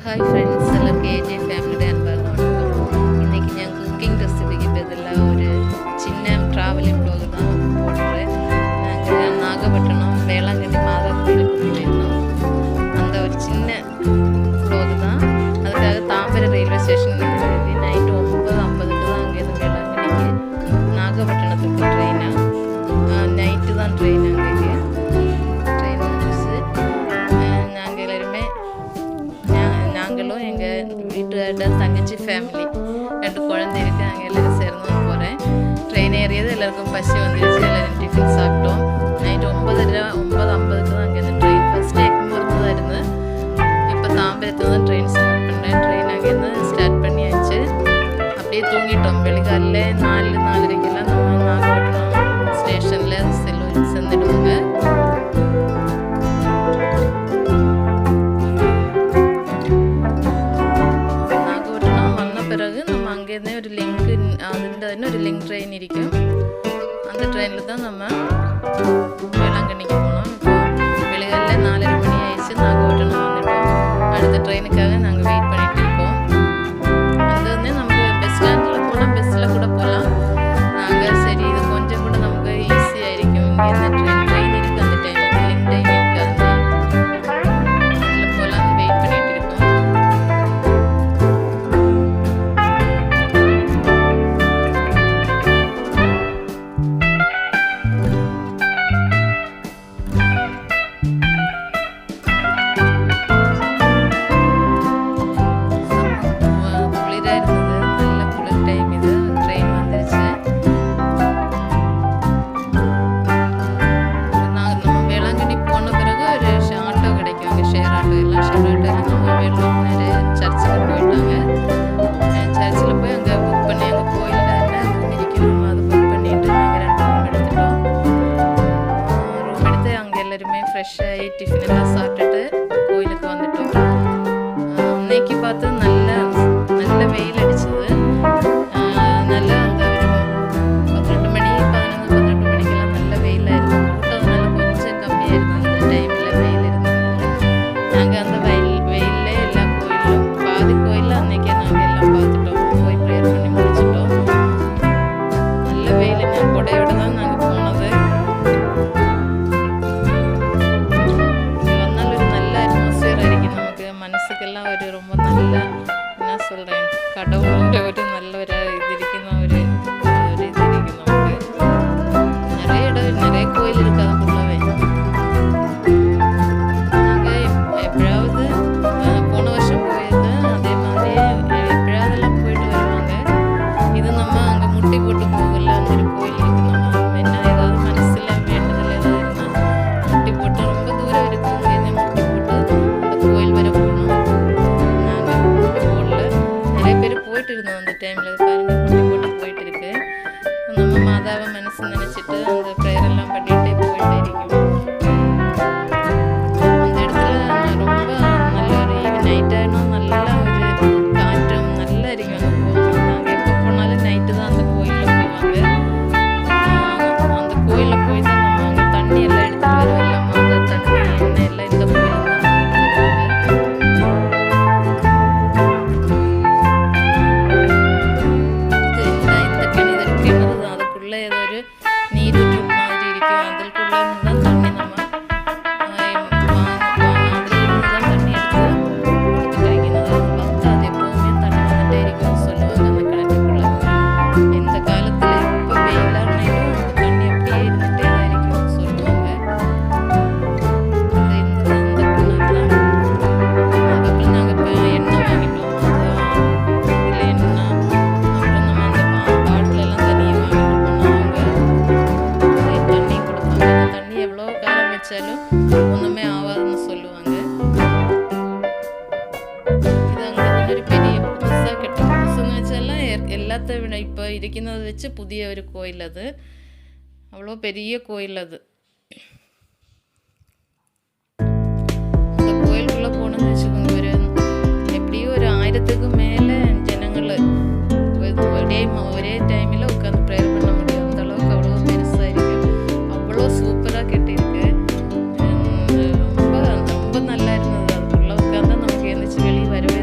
Hi friends, எல்லாருக்கும் AJ ஃபேமிலியோட அன்பான வணக்கம். இன்னைக்கு நான் குக்கிங் ரெசிபிக்கு பதிலாக ஒரு சின்ன ட்ராவலிங் ப்ளாக் தான் போடுறேன். நாங்கள் நாகப்பட்டினம் வேளாங்கண்ணி மாதா கோயிலுக்கு போயிருந்தோம். அந்த ஒரு சின்ன ப்ளாக் தான். அதுக்காக தாம்பரம் ரயில்வே ஸ்டேஷனுக்கு போய் நைட்டு 9:50க்கு தான் அங்கேருந்து வேளாங்கண்ணிக்கு நாகப்பட்டினத்துக்கு ட்ரெயினாக நைட்டு தான் ட்ரெயின் அங்கேக்கு ட்ரெயின் வந்துச்சு. நாங்கள் எல்லாருமே நாங்களும் எங்கள் வீட்டோட தங்கச்சி ஃபேமிலி 2 குழந்தை இருக்குது. நாங்கள் எல்லோரும் சேர்ந்து போகிறேன். ட்ரெயின் ஏறியது எல்லாருக்கும் பசி வந்துருச்சு. எல்லோரும் டிஃபன் சாப்பிட்டோம். நைட்டு 9:50க்கு தான் அங்கேருந்து ட்ரெயின். ஃபஸ்ட்டு எக்மோருக்கு தான் இருந்தேன். இப்போ தாம்பரத்தில் தான் ட்ரெயின் ஸ்டார்ட் பண்ணேன். ட்ரெயின் அங்கேருந்து ஸ்டார்ட் பண்ணியாச்சு. அப்படியே தூங்கிட்டோம். வெளிக்காலில் 4:30க்கெல்லாம் நம்ம நாகப்பட்டினம் ஸ்டேஷனில் சென்றுடுவோங்க. ഒരു ലിങ്ക് അതിൻ്റെ തന്നെ ഒരു ലിങ്ക് ട്രെയിൻ ഇരിക്കും. அந்த ட்ரெயினில் தான் நம்ம வேளாங்கண்ணிக்கு போனோம். இப்போ வெளிகளில் 4:30 மணி ஆயிடுச்சு. நாகப்பட்டினம் வந்துட்டோம். அடுத்த ட்ரெயினுக்காக நாங்கள் வெயிட் பண்ணிட்டு இருக்கோம். அது வந்து நமக்கு பஸ் ஸ்டாண்டில் போனால் பஸ்ஸில் கூட போகலாம். நாங்கள் சரி இது கொஞ்சம் கூட நமக்கு ஈஸியாக இருக்கும். இங்கே இந்த ட்ரெயின் இருக்குது. அந்த டைமுக்கு லிங்க் டைம் இருக்குது. அதில் போகலான்னு வெயிட் பண்ணிட்டு இருக்கோம். ஃப்ரெஷ்ஷாகி டிஃபனெல்லாம் சாப்பிட்டுட்டு கோயிலுக்கு வந்துட்டோம். அன்னைக்கு பார்த்து நல்ல வெயில் அடிச்சது. நல்ல அந்த ஒரு 12 மணி 11-12 மணிக்கெல்லாம் நல்ல வெயிலாக இருக்கும். கூட்டம்னால கொஞ்சம் கம்மியாக இருக்கும். இந்த டைமில் வெயில் இருந்ததுனால நாங்கள் அந்த வெயிலில் எல்லா கோயிலும் பாதி கோயிலில் அன்னைக்கே நாங்கள் எல்லாம் பார்த்துட்டோம். போய் ப்ரேயர் பண்ணி முடிச்சிட்டோம். நல்ல வெயில். நான் கொடையோடு தான் நாங்கள் போனது. மனசுக்கெல்லாம் ஒரு ரொம்ப நல்ல என்ன சொல்கிறேன் கடவுளுடைய ஒரு நல்ல ஒரு இது இருக்கும். ஒரு இது இருக்கும். நமக்கு நிறைய கோயில் இருக்குது. அதுக்குள்ளவே நாங்கள் எப்பயாவது போன வருஷம் போயிருது. அதே மாதிரி எப்பயாவதெல்லாம் போயிட்டு வருவாங்க. இது நம்ம அங்கே முட்டி போட்டு போகல. அந்த ஒரு கோயில் இருக்குது. நம்ம என்ன ஏதாவது மனசில் வேண்டுதல் ஏதாவது இருந்தால் முட்டி போட்டு ரொம்ப தூரம் இருக்குது. இங்கே முட்டி போட்டு அந்த கோயில் வரை போகணும். இருந்தோம் அந்த டைமில் பாருங்க முட்டி போட்டு போயிட்டு இருக்கு. நம்ம மாதாவை மனசு நினச்சிட்டு அந்த ப்ரேயர் எல்லாம் பண்ணிகிட்டே போயிட்டே இருக்கும். அந்த இடத்துல ரொம்ப நல்ல ஒரு நைட் ஆகிடும். நல்ல ஒரு காற்றும் நல்லா இருக்கும். அங்கே போவோம். நாங்கள் எப்போ போனாலும் நைட்டு தான் அந்த கோயிலில் போவாங்க. அந்த கோயிலில் போய் தான் நம்ம அங்கே தண்ணி எல்லாம் எடுத்துகிட்டு வருவோம். அந்த தண்ணி எண்ணெய் எல்லாம் இந்த கோயிலில் தான் ஏதோ ஒரு நீரூற்று மாதிரி இருக்கும். அதுக்குள்ளே தான் தண்ணி நம்ம அதிலிருந்து தான் தண்ணி எடுத்து கொடுத்து கிடைக்கணும். அது பத்தாது. எப்போவுமே தண்ணி வந்துட்டே இருக்கும்னு சொல்லுவாங்க அந்த கிணற்றுக்குள்ளே. எந்த காலத்தில் இப்போ வெயிலானாலும் அந்த தண்ணி அப்படியே இருந்துகிட்டே தான் இருக்கும்னு சொல்லுவாங்க. அந்த கிணறுலாம் அதுக்கப்புறம் நாங்கள் இப்போ எண்ணெய் வாங்கிட்டோம். இதில் எண்ணெய் அப்புறம் நம்ம அந்த பாட்டிலெல்லாம் தண்ணியை வாங்கிட்டு தண்ணி எவ்வளோ காலம் வச்சாலும் ஒன்றுமே ஆகாதுன்னு சொல்லுவாங்க. இது அங்கே ஒரு பெரிய புதுசாக கெட்ட புதுசுன்னு வச்சாலாம் எல்லாத்த விட இப்போ இருக்கிறத வச்சு புதிய ஒரு கோயில். அது அவ்வளோ பெரிய கோயில். அது அந்த கோயிலுக்குள்ளே போகணுன்னு வச்சுக்கோங்க. எப்படியும் ஒரு 1000க்கு மேலே ஜனங்கள் ஒரே டைமில் உட்காந்து ப்ரேயர் பண்ண முடியும். அந்த அளவுக்கு அவ்வளோ பெருசாக இருக்கும். அவ்வளோ சூப்பராக கட்டியிருக்கு. ரொம்ப ரொம்ப நல்லா இருந்தது. அதுக்குள்ளே உட்காந்து நமக்கு எழுந்திரிச்சு வெளியே வரவே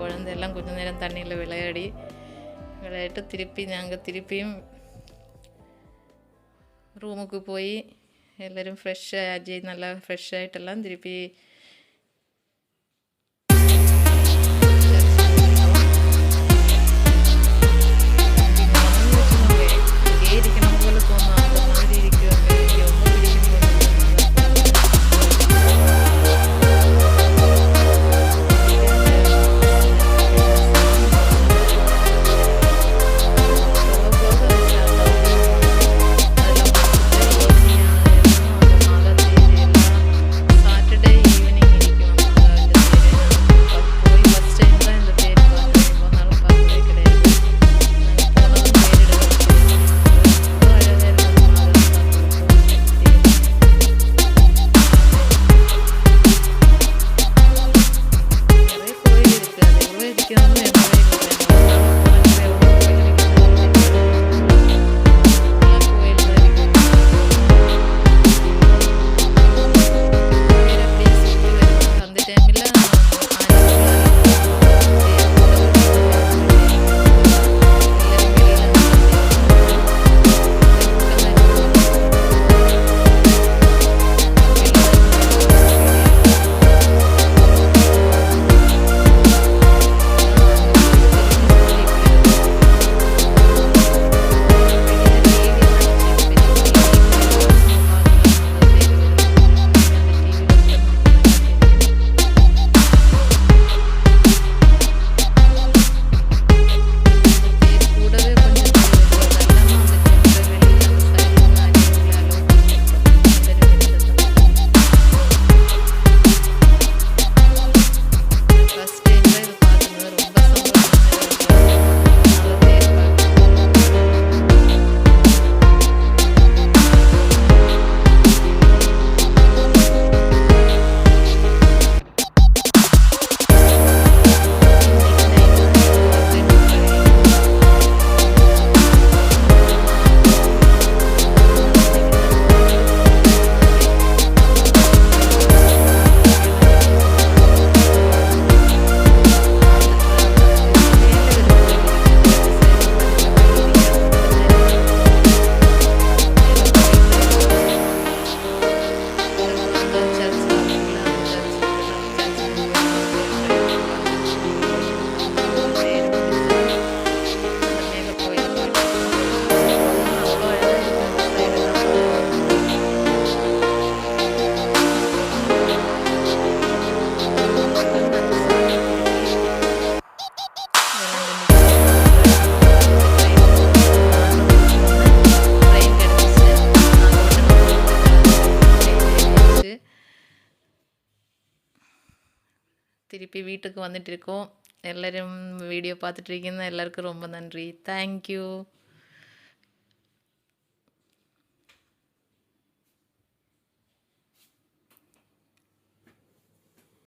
குழந்தையெல்லாம் கொஞ்சம் நேரம் தண்ணியில் விளையாட்டு திருப்பியும் റൂമുക്ക് പോയി എല്ലാവരും ഫ്രഷ് അജയ് നല്ല ഫ്രഷ് ആയിട്ടെല്ലാം തിരുപ്പി ഇരിക്കണം പോലെ തോന്നുന്നു അമ്മമാരി ഇരിക്കുമല്ലോ എനിക്ക് ഒന്നും திருப்பி வீட்டுக்கு வந்துட்டு இருக்கோம். எல்லாரும் வீடியோ பார்த்துட்டு இருக்கீங்க. எல்லாருக்கும் ரொம்ப நன்றி. தேங்க்யூ.